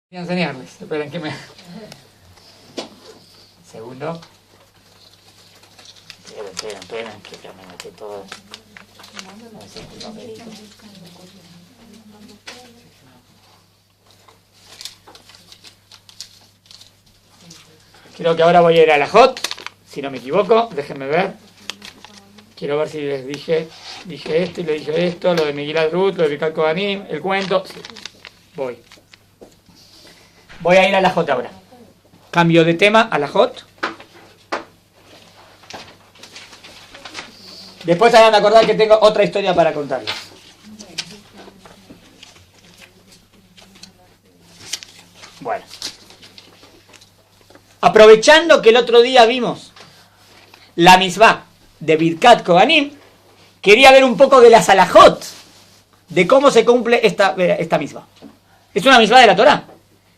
Voy a enseñarles. Esperen que me... Segundo. Esperen, que ya me metí todo. Creo que ahora voy a ir a la Hot, si no me equivoco, déjenme ver. Quiero ver si les dije esto y le dije esto, lo de Megillat Ruth, lo de Birkat Kohanim, el cuento. Sí. Voy a ir a la Hot ahora. Cambio de tema a la Hot. Después hagan de acordar que tengo otra historia para contarles. Bueno. Aprovechando que el otro día vimos la misvá de Birkat Kohanim, quería ver un poco de las alajot, de cómo se cumple esta misvá. Es una misvá de la Torá,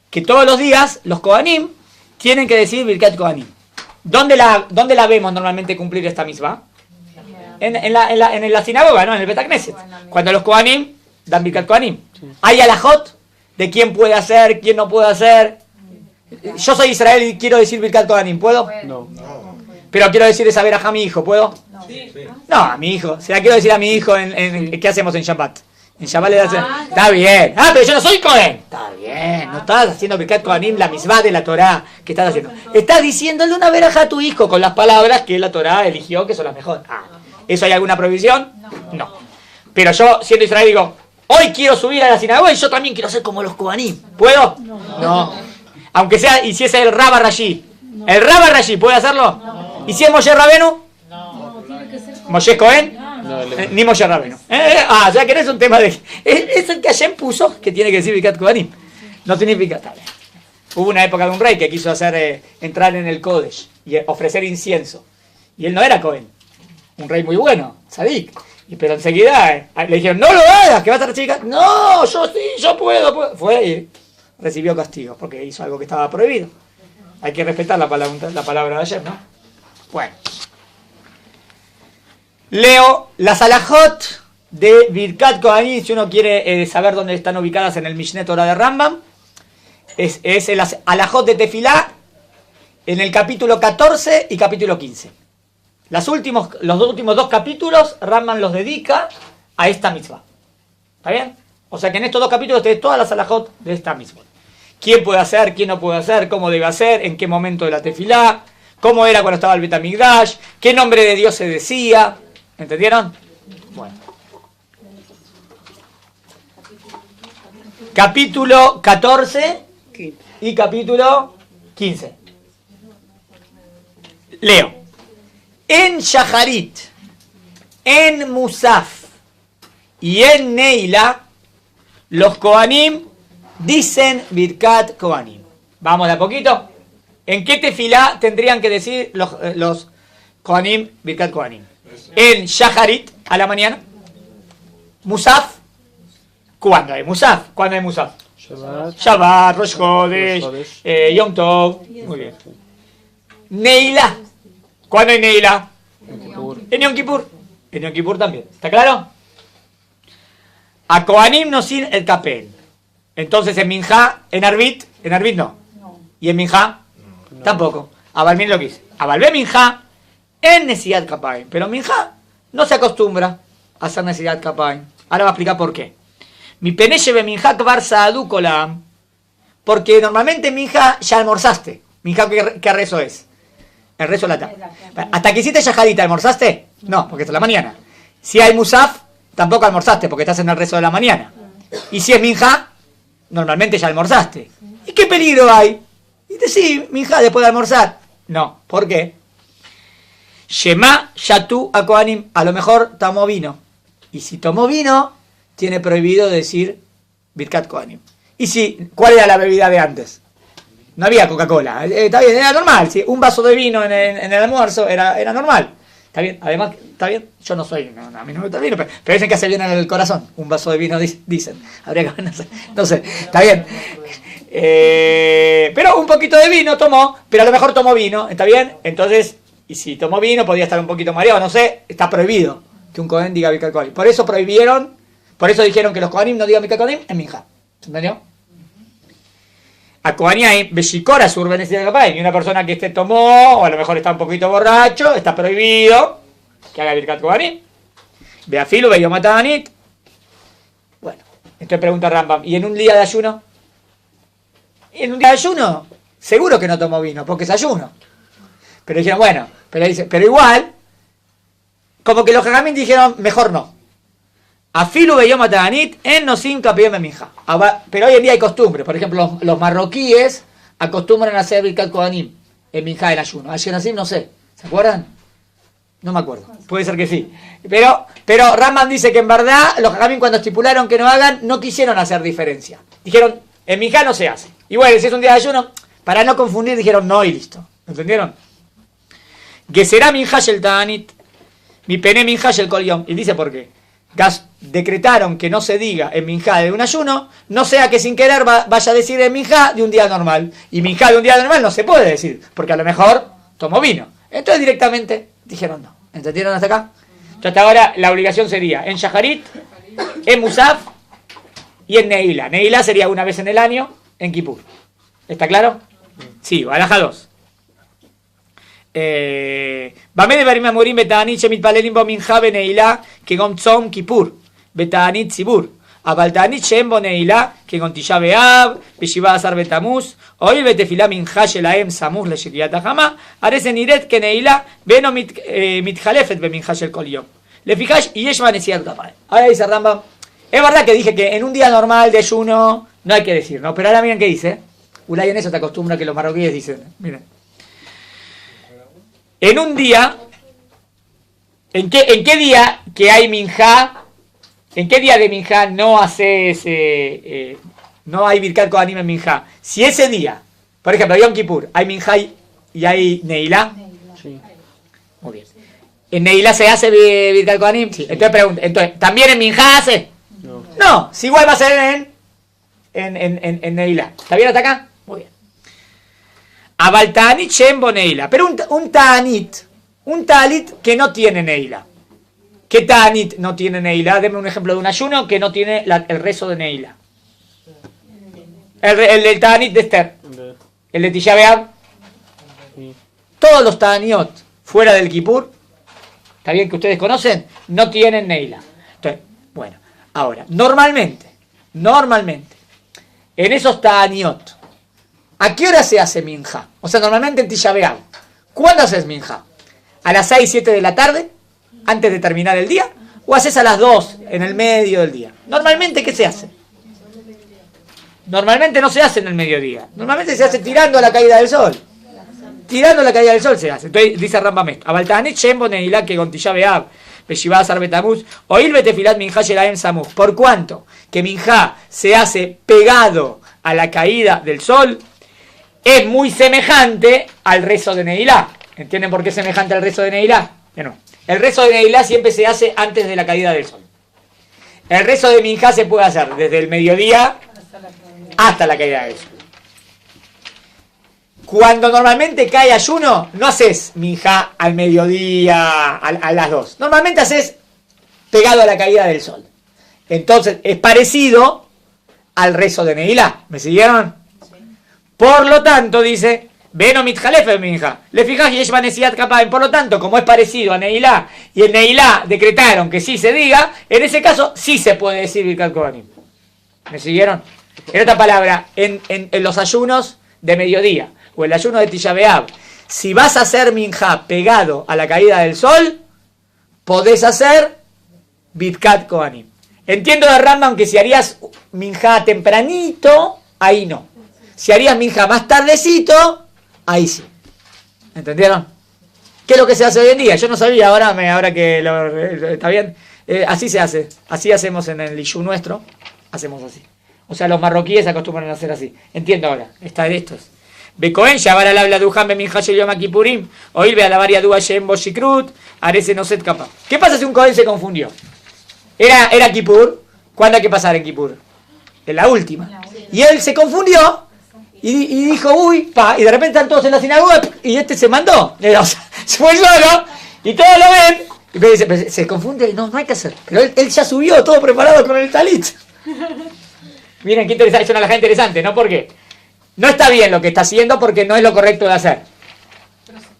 que todos los días los Kohanim tienen que decir Birkat Kohanim. ¿Dónde la vemos normalmente cumplir esta misvá? En la sinagoga, ¿no? En el Bet HaKnesset. Cuando los Kohanim dan Birkat Kohanim. Hay alajot de quién puede hacer, quién no puede hacer. Yo soy Israel y quiero decir Birkat Kohanim, ¿puedo? No. Pero quiero decir esa verajá a mi hijo, ¿puedo? No, a mi hijo. Se la quiero decir a mi hijo ¿qué hacemos en Shabbat? En Shabbat le hacen... Está bien. Ah, pero yo no soy Cohen. Está bien. No estás haciendo Birkat Kohanim, la misvá de la Torá. ¿Qué estás haciendo? Estás diciéndole una verajá a tu hijo con las palabras que la Torá eligió que son las mejores. ¿Eso hay alguna prohibición? No. Pero yo, siendo Israel, digo, hoy quiero subir a la sinagoga y yo también quiero ser como los Kohanim. ¿Puedo? No. Aunque sea, y si es el Rabba Rashi. No. ¿El Rabba Rashi puede hacerlo? No. ¿Y si es Moshe Rabenu? No. ¿Moshe Cohen? No. Ni Moshe Rabenu. O sea que no es un tema de... Es el que Hashem puso que tiene que decir Birkat Kohanim. No tiene Birkat. Hubo una época de un rey que quiso hacer entrar en el Kodesh y ofrecer incienso. Y él no era Cohen. Un rey muy bueno, Sadik. Pero enseguida le dijeron, no lo hagas, que vas a recibir... No, yo sí, yo puedo. Fue y recibió castigo porque hizo algo que estaba prohibido. Hay que respetar la palabra de ayer, ¿no? Bueno. Leo las alajot de Birkat Kohanim, si uno quiere saber dónde están ubicadas en el Mishneh Torah de Rambam. Es el alajot de Tefilá en el capítulo 14 y capítulo 15. Los últimos dos capítulos Rambam los dedica a esta mitzvah. ¿Está bien? O sea que en estos dos capítulos tenés todas las alajot de esta mitzvah. ¿Quién puede hacer? ¿Quién no puede hacer? ¿Cómo debe hacer? ¿En qué momento de la tefilá? ¿Cómo era cuando estaba el Bet HaMikdash? ¿Qué nombre de Dios se decía? ¿Entendieron? Bueno. Capítulo 14 y capítulo 15. Leo. En Shaharit, en Musaf y en Neila, los Kohanim dicen Birkat Kohanim. Vamos de a poquito. ¿En qué tefilá tendrían que decir los Kohanim Birkat Kohanim? En Shaharit, a la mañana. Musaf. ¿Cuándo hay Musaf? ¿Cuándo hay Musaf? Shabbat, Rosh Chodesh, Yom Tov. Muy bien. Neila. ¿Cuándo hay Neila? En Yom Kippur. En Yom Kippur también. ¿Está claro? A Kohanim no sin el Kapel. Entonces en Minjá, en Arbit no. ¿Y en Minjá? No. Tampoco. A Balmin lo que hice. A Balbe Minjá en Nesiat Kapaim. Pero Minjá no se acostumbra a hacer Nesiat Kapaim. Ahora va a explicar por qué. Mi peneche be Minjá kvar saadu kolam. Porque normalmente en Minjá ya almorzaste. Minjá, ¿qué rezo es? El rezo de la tarde. ¿Hasta que hiciste Shahadita almorzaste? No, porque es la mañana. Si hay Musaf, tampoco almorzaste porque estás en el rezo de la mañana. Y si es Minjá, normalmente ya almorzaste. ¿Y qué peligro hay? Y decís, Minjá, después de almorzar. No, ¿por qué? Shema Yatu a Kohanim. A lo mejor tomó vino. Y si tomó vino, tiene prohibido decir Birkat Kohanim. ¿Y si cuál era la bebida de antes? No había Coca-Cola. Está bien, era normal. ¿Sí? Un vaso de vino en el almuerzo era normal. Está bien. Además, está bien. Yo no soy. A mí no me gusta el vino. Pero dicen que hace bien en el corazón. Un vaso de vino, dicen. Habría que. No sé. Está bien. Pero un poquito de vino tomó. Pero a lo mejor tomó vino. ¿Está bien? Entonces, y si tomó vino, podía estar un poquito mareado. No sé. Está prohibido que un Kohen diga Birkat Kohanim. Por eso prohibieron. Por eso dijeron que los Kohanim no digan Birkat Kohanim en Minjá. ¿Se entendió? a Kohanim, Beshikora Sur Benesiat Kapayim, y una persona que tomó, o a lo mejor está un poquito borracho, está prohibido que haga Birkat Kohanim. Beafilu Beyom HaTa'anit. Bueno, entonces pregunta Rambam, ¿y en un día de ayuno? En un día de ayuno, seguro que no tomó vino, porque es ayuno. Pero dijeron, bueno, pero igual, como que los Jajamim dijeron, mejor no. Afilu Beyom HaTa'anit en Nosim Kapayim Beminja. Pero hoy en día hay costumbre. Por ejemplo, los marroquíes acostumbran a hacer Birkat Kohanim en Minja en ayuno. Ashkenazim no sé. ¿Se acuerdan? No me acuerdo. Puede ser que sí. Pero Rambam dice que en verdad los Jajamim cuando estipularon que no hagan, no quisieron hacer diferencia. Dijeron, en Minja no se hace. Y bueno, si es un día de ayuno, para no confundir, dijeron no y listo. ¿Entendieron? Que será Minja el Ta'anit, mi pene Minja el Kol Yom. Y dice por qué. Decretaron que no se diga en Minjá de un ayuno, no sea que sin querer vaya a decir en Minjá de un día normal. Y Minjá de un día normal no se puede decir, porque a lo mejor tomó vino. Entonces directamente dijeron no. ¿Entendieron hasta acá? Entonces hasta ahora la obligación sería en Shaharit, en Musaf y en Neila. Neila sería una vez en el año en Kippur. ¿Está claro? Sí, Balaja 2. Bamé de Barim Morim Betanit Shemit Palelim Bo Minja Beneila que Gom Tzom Kippur Betanit Zibur Abaltanit Shem Bo Neila que Gom Tisha Beab Beshiva Azar Betamuz Oil Betefila Minja Shelaem Samuz Leshekriat Hama Arese Niret que Neila Beno Mitjalefet Beminja Shel Kol Yom Le fijáis y Yesh Vanesiat Kapayim. Ahora dice Rambam, es verdad que dije que en un día normal de ayuno no hay que decir, ¿no? Pero ahora miren qué dice. Ulay en eso te acostumbra que los marroquíes dicen, miren. En un día, ¿en qué día que hay minjá? ¿En qué día de minjá no haces, no hay Birkat Kohanim en minjá? Si ese día, por ejemplo, Yom Kippur, hay minjá y hay neilá. Sí. Muy bien. ¿En neilá se hace Birkat Kohanim? Sí. Entonces pregunto, ¿también en minjá hace? No, si igual va a ser en neilá. ¿Está bien hasta acá? Muy bien. Abal Ta'anit Shembo Neila. Pero un Ta'anit que no tiene Neila. ¿Qué Ta'anit no tiene Neila? Deme un ejemplo de un ayuno que no tiene el rezo de Neila. El Ta'anit de Esther. El de Tisha B'Av. Todos los Ta'aniot fuera del Kippur, está bien que ustedes conocen, no tienen Neila. Entonces, bueno, ahora, normalmente, en esos Ta'aniot, ¿a qué hora se hace minja? O sea, normalmente en Tisha B'Av. ¿Cuándo haces minja? ¿A las 6, 7 de la tarde? ¿Antes de terminar el día? ¿O haces a las 2 en el medio del día? Normalmente, ¿qué se hace? Normalmente no se hace en el mediodía. Normalmente se hace tirando a la caída del sol. Tirando a la caída del sol se hace. Entonces dice Rambam esto. Abaltanet Shembo Neilá que con Tisha B'Av. Beshivá Azar Betamuz. Oil Betefilat Minjá Shelaem Samuz. ¿Por cuánto? Que minjá se hace pegado a la caída del sol. Es muy semejante al rezo de Neilá. ¿Entienden por qué es semejante al rezo de Neilá? No. El rezo de Neilá siempre se hace antes de la caída del sol. El rezo de Minjá se puede hacer desde el mediodía hasta la caída del sol. Cuando normalmente cae ayuno, no haces Minjá al mediodía, a las 2. Normalmente haces pegado a la caída del sol. Entonces es parecido al rezo de Neilá. ¿Me siguieron? Por lo tanto, dice, Beno mitjalefe minja. Le fijas y Yeshvanesiat Kapayim. Por lo tanto, como es parecido a Neilá, y en Neilá decretaron que sí se diga, en ese caso sí se puede decir Birkat Kohanim. ¿Me siguieron? En otra palabra, en los ayunos de mediodía, o el ayuno de Tisha B'Av, si vas a hacer minja pegado a la caída del sol, podés hacer Birkat Kohanim. Entiendo de Rambam que si harías minja tempranito, ahí no. Si harías minja más tardecito, ahí sí. ¿Entendieron? ¿Qué es lo que se hace hoy en día? Yo no sabía, ahora que está bien. Así se hace. Así hacemos en el Ishu nuestro. Hacemos así. O sea, los marroquíes acostumbran a hacer así. Entiendo ahora. Está de estos. Becoen, Shabar al habla Duhan, Beminja Yom Kippurim. Oír, ve a la varia Dua Shem Boshikrut. Arese no set capa. ¿Qué pasa si un Cohen se confundió? Era Kippur. ¿Cuándo hay que pasar en Kippur? En la última. Y él se confundió. Y dijo, uy, y de repente están todos en la sinagoga y este se mandó. O sea, se fue solo y todos lo ven. Y me dice, se confunde, no hay que hacer. Pero él ya subió todo preparado con el talit. Miren qué interesante, es una alajá interesante, ¿no? Porque no está bien lo que está haciendo porque no es lo correcto de hacer.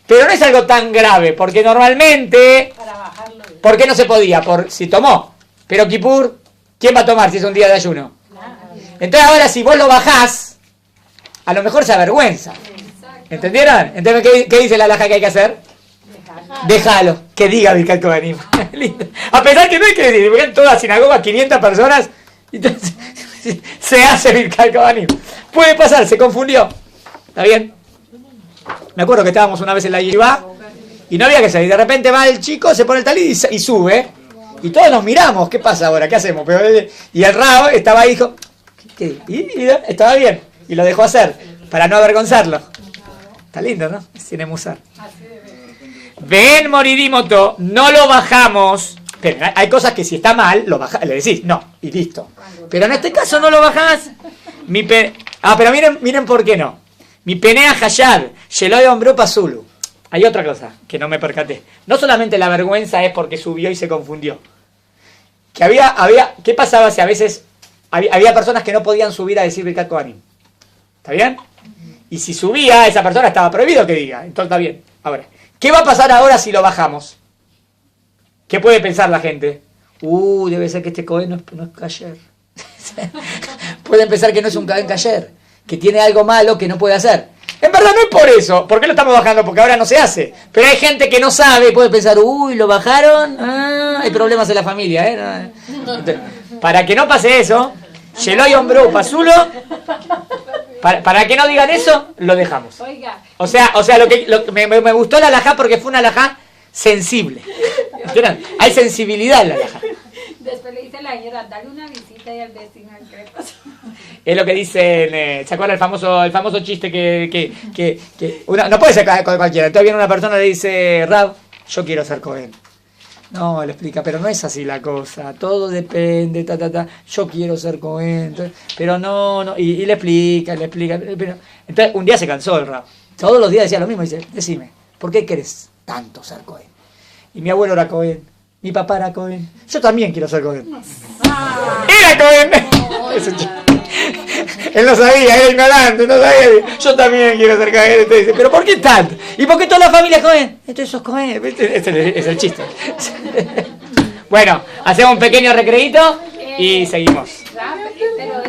Pero no es algo tan grave, porque normalmente, ¿por qué no se podía? Si tomó. Pero Kipur, ¿quién va a tomar si es un día de ayuno? Entonces ahora si vos lo bajás, a lo mejor se avergüenza. ¿Entendieron? Entonces, ¿qué dice la halajá que hay que hacer? Déjalo, que diga Birkat Kohanim. A pesar que no hay que decir, porque en toda la sinagoga 500 personas, entonces se hace Birkat Kohanim. Puede pasar, se confundió. ¿Está bien? Me acuerdo que estábamos una vez en la yeshiva y no había que salir. De repente va el chico, se pone el talit y sube. Y todos nos miramos. ¿Qué pasa ahora? ¿Qué hacemos? Y el rabo estaba ahí y dijo, estaba bien. Y lo dejó hacer para no avergonzarlo. Está lindo, ¿no? Tiene musar. Ven moridimoto, no lo bajamos. Pero hay cosas que si está mal, le decís no, y listo. Pero en este caso no lo bajás. Pero miren por qué no. Mi penea hayad, Sheloy hombró pasulu. Hay otra cosa que no me percaté. No solamente la vergüenza es porque subió y se confundió. ¿Qué pasaba si a veces había personas que no podían subir a decir Birkat Kohanim? ¿Está bien? Y si subía, esa persona estaba prohibido que diga. Entonces está bien. Ahora, ¿qué va a pasar ahora si lo bajamos? ¿Qué puede pensar la gente? Debe ser que este Kohen no es kasher. Pueden pensar que no es un Kohen kasher, que tiene algo malo que no puede hacer. En verdad no es por eso. ¿Por qué lo estamos bajando? Porque ahora no se hace. Pero hay gente que no sabe y puede pensar, lo bajaron, hay problemas en la familia. Entonces, para que no pase eso, Sheloy hombró pasulo, para que no digan eso, lo dejamos. O sea, me gustó la halajá porque fue una halajá sensible. ¿Entienden? Hay sensibilidad en la halajá. Después le dice la señora, dale una visita y al vecino al que pasó. Es lo que dicen, ¿se acuerdan el famoso chiste que no puede ser con cualquiera? Entonces viene una persona y le dice, Rab, yo quiero ser Cohen. No, le explica, pero no es así la cosa, todo depende, yo quiero ser Cohen, pero no, y le explica, pero, entonces un día se cansó el Rab, todos los días decía lo mismo, dice, decime, ¿por qué querés tanto ser Cohen? Y mi abuelo era Cohen, mi papá era Cohen, yo también quiero ser Cohen. ¡Era Cohen! Él no sabía, era ignorante, no sabía. Yo también quiero ser Cohen. Entonces dice, ¿pero por qué tanto? ¿Y por qué toda la familia es Cohen? Entonces sos Cohen. Es el chiste. Bueno, hacemos un pequeño recreíto y seguimos. Pero